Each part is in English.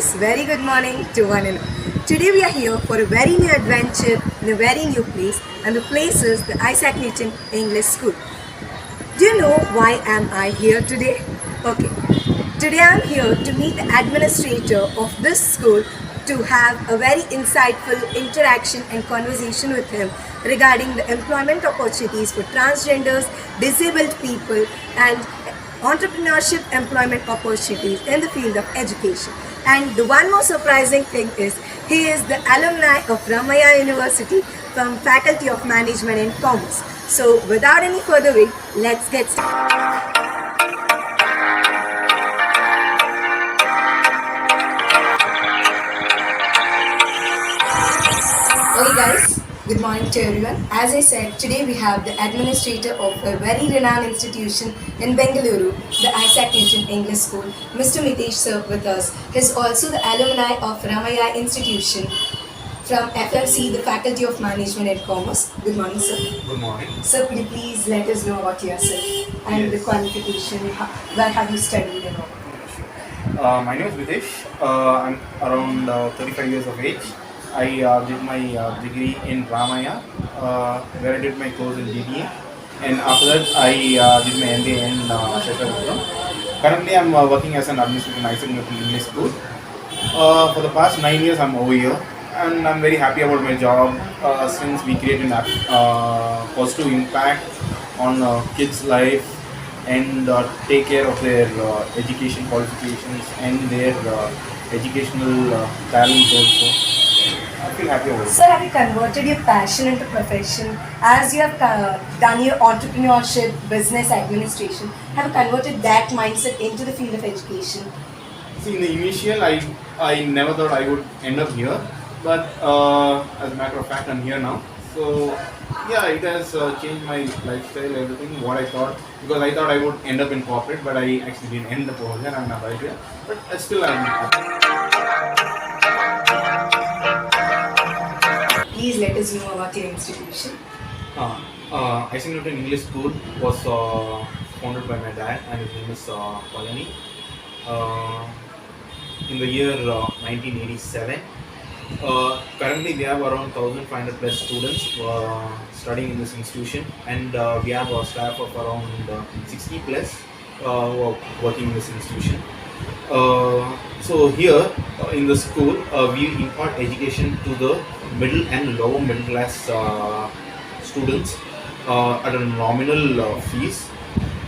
guys, very good morning to one and all. Today we are here for a very new adventure in a very new place, and the place is the Isaac Newton English School. Do you know why am I here today? Okay, today I am here to meet the administrator of this school to have a very insightful interaction and conversation with him regarding the employment opportunities for transgenders, disabled people, and entrepreneurship employment opportunities in the field of education. And the one more surprising thing is he is the alumni of Ramaya University from Faculty of Management and Commerce. So without any further wait, let's get started. Okay guys, good morning to everyone. As I said, today we have the administrator of a very renowned institution in Bengaluru, the Isaac Newton English School, Mr. Mitesh sir with us. He is also the alumni of Ramaya Institution from FMC, the Faculty of Management and Commerce. Good morning sir. Good morning. Sir, could you please let us know about yourself and the Yes. qualification, where have you studied and all? My name is Mitesh. I'm around 35 years of age. I did my degree in Ramaya, where I did my course in DBA, and after that I did my MBA in Shashapuram. Currently, I'm working as an administrator in Isaac Newton English School. For the past 9 years, I'm over here, and I'm very happy about my job since we create a positive impact on kids' life and take care of their education qualifications and their educational talents also. I feel happy about it. Sir, have you converted your passion into profession as you have done your entrepreneurship, business administration? Have you converted that mindset into the field of education? See, in the initial, I never thought I would end up here, but as a matter of fact, I'm here now. So yeah, it has changed my lifestyle, everything. What I thought, because I thought I would end up in corporate, but I actually didn't end up over here. I'm not right here, but still I'm. Please let us know about your institution. Isaac Newton English School was founded by my dad, and his name is Palani. In the year 1987. Currently, we have around 1,500 plus students studying in this institution, and we have a staff of around 60 plus who are working in this institution. So here in the school, we impart education to the middle and lower middle class students at a nominal fees,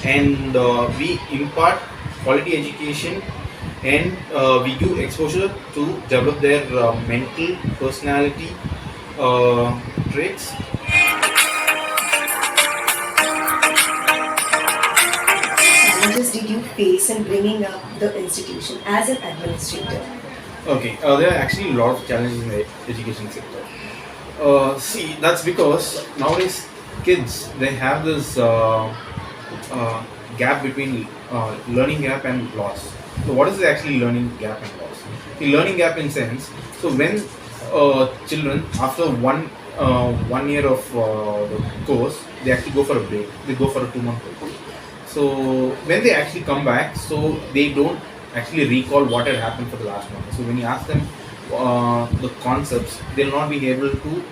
and we impart quality education, and we give exposure to develop their mental personality traits. Challenges did you face in bringing up the institution as an administrator? Okay, there are actually a lot of challenges in the education sector. See, that's because nowadays kids, they have this gap between learning gap and loss. So what is actually learning gap and loss? The learning gap in sense, so when children after one year of the course, they actually go for a break. They go for a 2 month break. So when they actually come back, so they don't actually recall what had happened for the last one. So when you ask them the concepts, they'll not be able to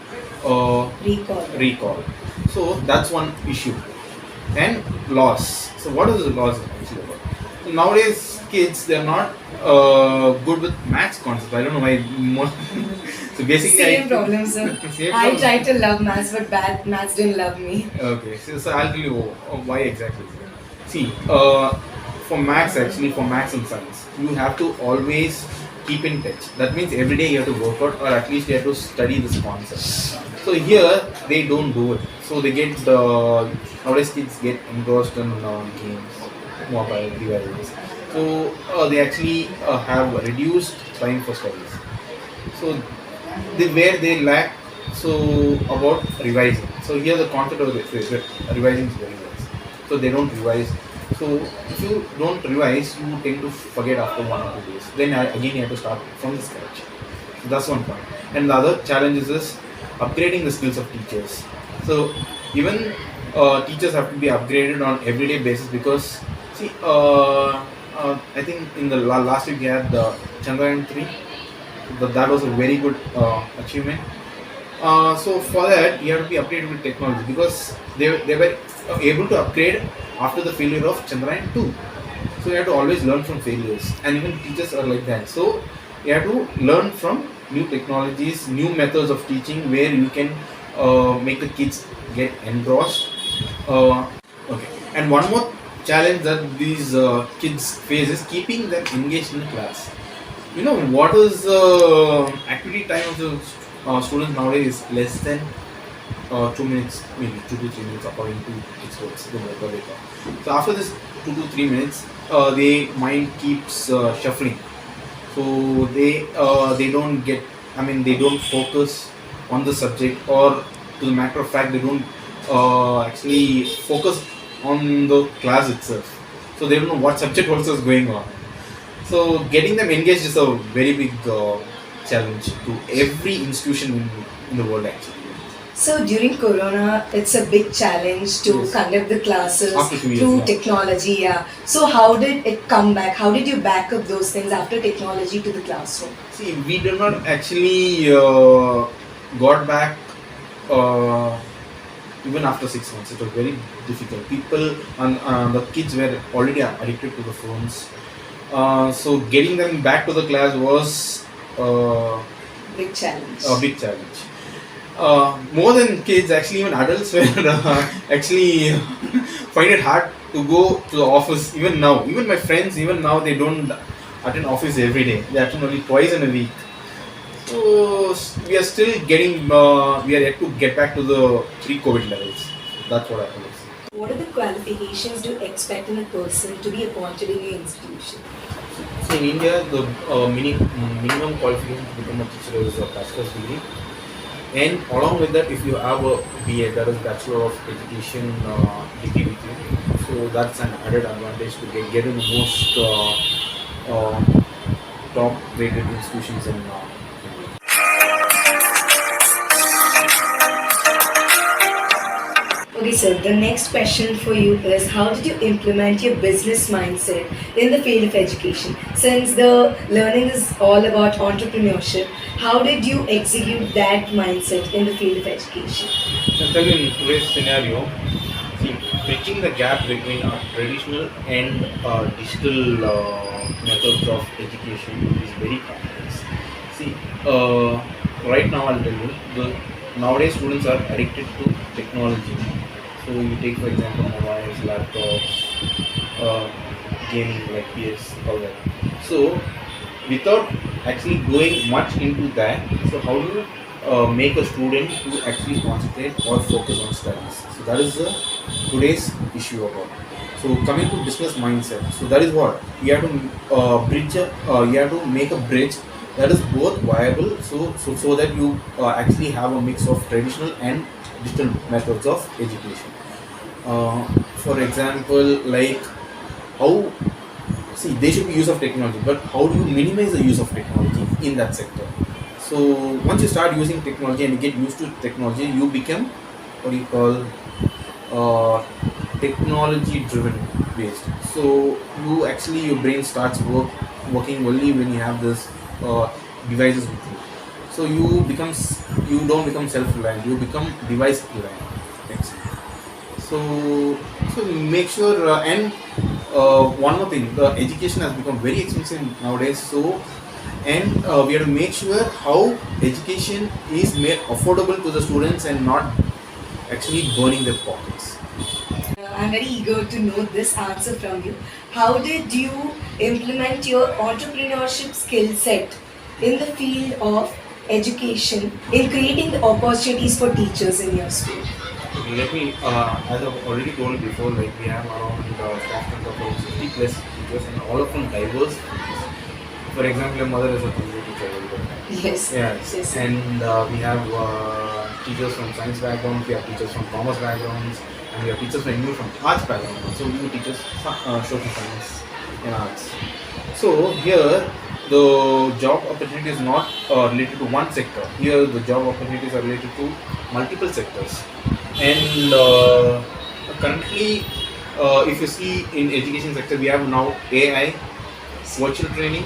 recall. So that's one issue. And loss. So what is the loss actually about? So nowadays kids, they're not good with maths concepts. I don't know why. So basically, Same problem, sir. Same I problem. tried to love maths, but maths didn't love me. Okay, so I'll tell you why exactly. See, for maths and science, you have to always keep in touch. That means every day you have to work out, or at least you have to study this concept. So here they don't do it. So they get nowadays kids get engrossed in games, mobile devices. So they actually have reduced time for studies. So where they lack about revising. So here the concept of revising is very less. So they don't revise. So if you don't revise, you tend to forget after 1 or 2 days. Then again you have to start from the scratch. So that's one point. And the other challenge is upgrading the skills of teachers. So even teachers have to be upgraded on everyday basis, because see I think in the last week we had the Chandrayaan 3. That was a very good achievement. So for that, you have to be updated with technology because they were able to upgrade after the failure of Chandrayaan 2. So you have to always learn from failures, and even teachers are like that. So you have to learn from new technologies, new methods of teaching where you can make the kids get engrossed. Okay, and one more challenge that these kids face is keeping them engaged in class. You know what is activity time of the students nowadays is less than 2 minutes, maybe 2 to 3 minutes, according to experts. The more they talk. So after this 2 to 3 minutes, their mind keeps shuffling. So they don't get. I mean, they don't focus on the subject, or to the matter of fact, they don't actually focus on the class itself. So they don't know what subject also is going on. So getting them engaged is a very big challenge to every institution in the world actually. So during Corona, it's a big challenge to Yes. conduct the classes After 2 years, through yeah. technology. Yeah. So how did it come back? How did you back up those things after technology to the classroom? See, we did not actually got back uh, even after 6 months. It was very difficult. People and the kids were already addicted to the phones. So getting them back to the class was Big challenge. a big challenge. More than kids, actually, even adults were actually find it hard to go to the office. Even now, even my friends, even now, they don't attend office every day. They attend only twice in a week. So we are still getting. We are yet to get back to the pre-COVID levels. That's what I believe. What are the qualifications do you expect in a person to be appointed in your institution? So in India, the minimum qualification to become a teacher is a bachelor's degree. And along with that, if you have a BA, that is Bachelor of Education degree with you, so that's an added advantage to get in the most top rated institutions in India. Okay, sir, the next question for you is how did you implement your business mindset in the field of education? Since the learning is all about entrepreneurship, how did you execute that mindset in the field of education? I'll tell you in today's scenario, see, bridging the gap between traditional and digital methods of education is very complex. See, right now I'll tell you, nowadays students are addicted to technology. So you take for example mobiles, laptops, gaming like PS, all that. So without actually going much into that, so how do you make a student to actually concentrate or focus on studies? So that is the today's issue about. So coming to business mindset, so that is what you have to you have to make a bridge that is both viable, so that you actually have a mix of traditional and digital methods of education. For example, like how, see, there should be use of technology, but how do you minimize the use of technology in that sector? So once you start using technology and you get used to technology, you become what do you call technology driven based. So you actually, your brain starts working only when you have this devices with you. So you don't become self reliant, you become device reliant. Thanks. So make sure and one more thing, the education has become very expensive nowadays. So and we have to make sure how education is made affordable to the students and not actually burning their pockets. I'm very eager to know this answer from you. How did you implement your entrepreneurship skill set in the field of education in creating the opportunities for teachers in your school? Okay, let me, as I've already told before, like we have around about 60 plus teachers and all of them diverse. For example, your mother is a computer teacher. Yes. Yes. Yes. And we have teachers from science backgrounds, we have teachers from commerce backgrounds, and we have teachers from arts backgrounds. So we have teachers social science and arts. So here the job opportunity is not related to one sector. Here the job opportunities are related to multiple sectors. And currently If you see in education sector, we have now AI, virtual training,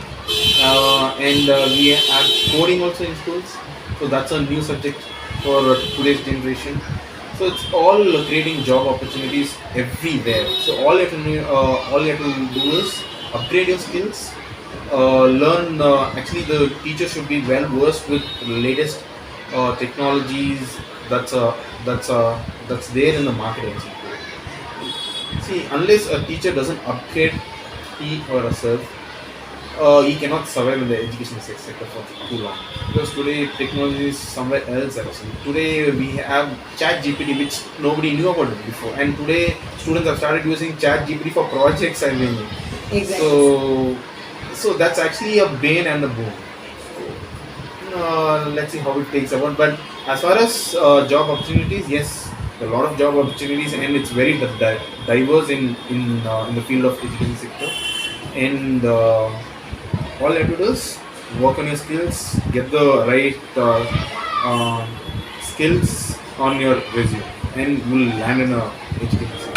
and we have coding also in schools. So that's a new subject for today's generation. So it's all creating job opportunities everywhere. So all you have to do is upgrade your skills, learn. Actually, the teacher should be well versed with the latest technologies that's uh, that's uh, that's there in the market. Actually. See, unless a teacher doesn't upgrade he or herself, he cannot survive in the education sector for too long. Because today technology is somewhere else actually. Today we have Chat GPT, which nobody knew about it before, and today students have started using Chat GPT for projects and many. Exactly. So that's actually a bane and a boon. Let's see how it takes about. But as far as job opportunities, yes, a lot of job opportunities, and it's very diverse in the field of education sector. And all you have to do is work on your skills, get the right skills on your resume, and you'll land in a education sector.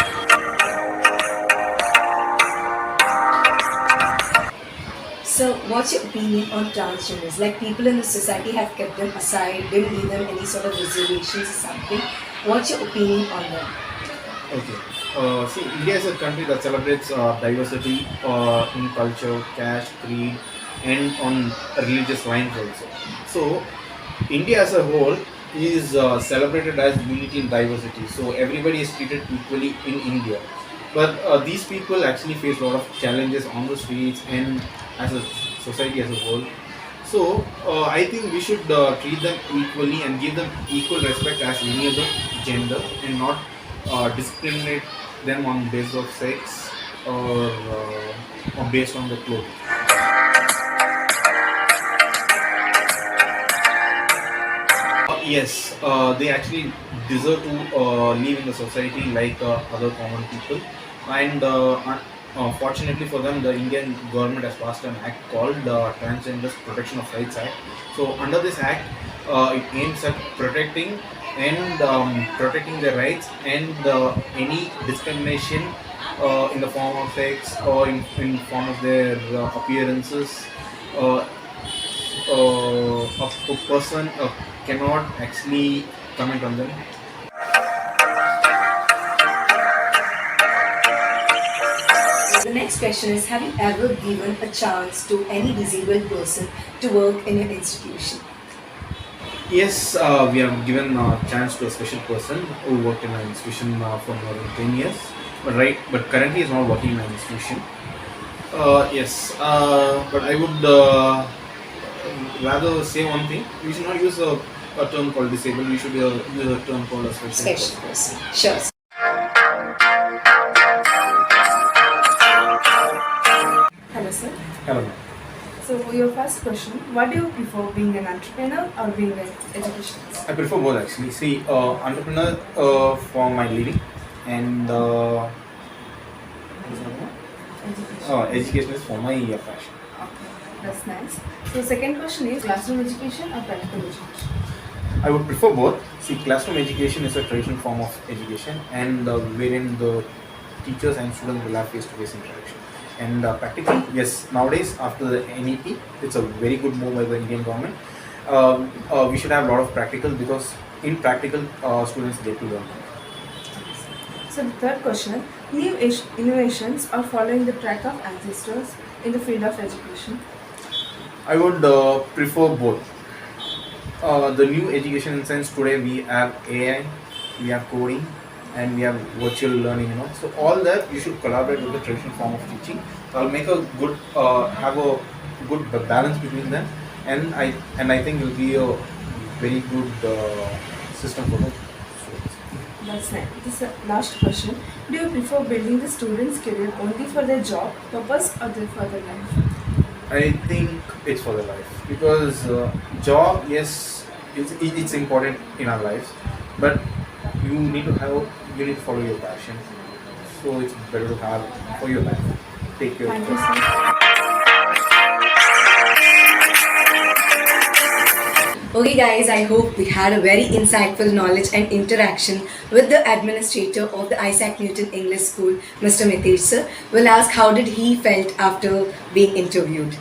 So, what's your opinion on transgenders? Like, people in the society have kept them aside, didn't give them any sort of reservations or something. What's your opinion on them? Okay. See, India is a country that celebrates diversity in culture, caste, creed, and on religious lines also. So, India as a whole is celebrated as unity in diversity. So, everybody is treated equally in India. But these people actually face a lot of challenges on the streets and as a society as a whole. So, I think we should treat them equally and give them equal respect as any other gender and not discriminate them on basis of sex or based on the clothing. Yes, they actually deserve to live in the society like other common people. And fortunately for them, the Indian government has passed an act called the Transgenders Protection of Rights Act. So under this act, it aims at protecting and protecting their rights and any discrimination in the form of sex or in form of their appearances. Uh, a person cannot actually comment on them. The next question is, have you ever given a chance to any disabled person to work in your institution? Yes, we have given a chance to a special person who worked in an institution for more than 10 years. But currently is not working in an institution. Yes, but I would rather say one thing. We should not use a term called disabled. We should use a term called a special Special person. person. Sure. Hello, sir. Hello, ma'am. So, your first question, what do you prefer, being an entrepreneur or being an educationist? I prefer both actually. See, entrepreneur for my living and education is for my passion. Okay, that's nice. So, second question is classroom education or practical education? I would prefer both. See, classroom education is a traditional form of education, and wherein the teachers and students will have face-to-face interaction. And practical, yes, nowadays after the NEP, it's a very good move by the Indian government. We should have a lot of practical because in practical, students get to learn. So, the third question, new innovations are following the track of ancestors in the field of education. I would prefer both. The new education in sense today we have AI, we have coding, and we have virtual learning. So all that you should collaborate with the traditional form of teaching. So I'll make a good have a good balance between them, and I think it will be a very good system for the students. That's nice. This is the last question. Do you prefer building the student's career only for their job purpose or for their life? I think it's for the life because job, yes, it's important in our lives, but you need to follow your passion. So it's better to have for your life. Take care. Thank you, sir. Okay, guys, I hope we had a very insightful knowledge and interaction with the administrator of the Isaac Newton English School, Mr. Mitesh sir. We'll ask how did he felt after being interviewed.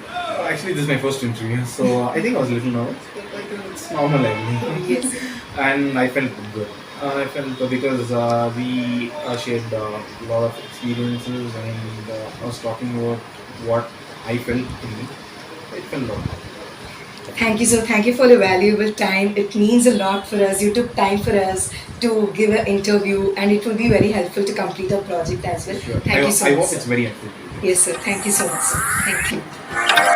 Actually, this is my first interview, so I think I was a little nervous, but like it's normal, I believe. Yes. And I felt good. I felt because we shared a lot of experiences, and I was talking about what I felt in me. It felt a lot. Thank you, sir. Thank you for the valuable time. It means a lot for us. You took time for us to give an interview, and it will be very helpful to complete our project as well. Sure. Thank you so I much, hope sir. it's very helpful. Yes, sir. Thank you so much, sir. Thank you.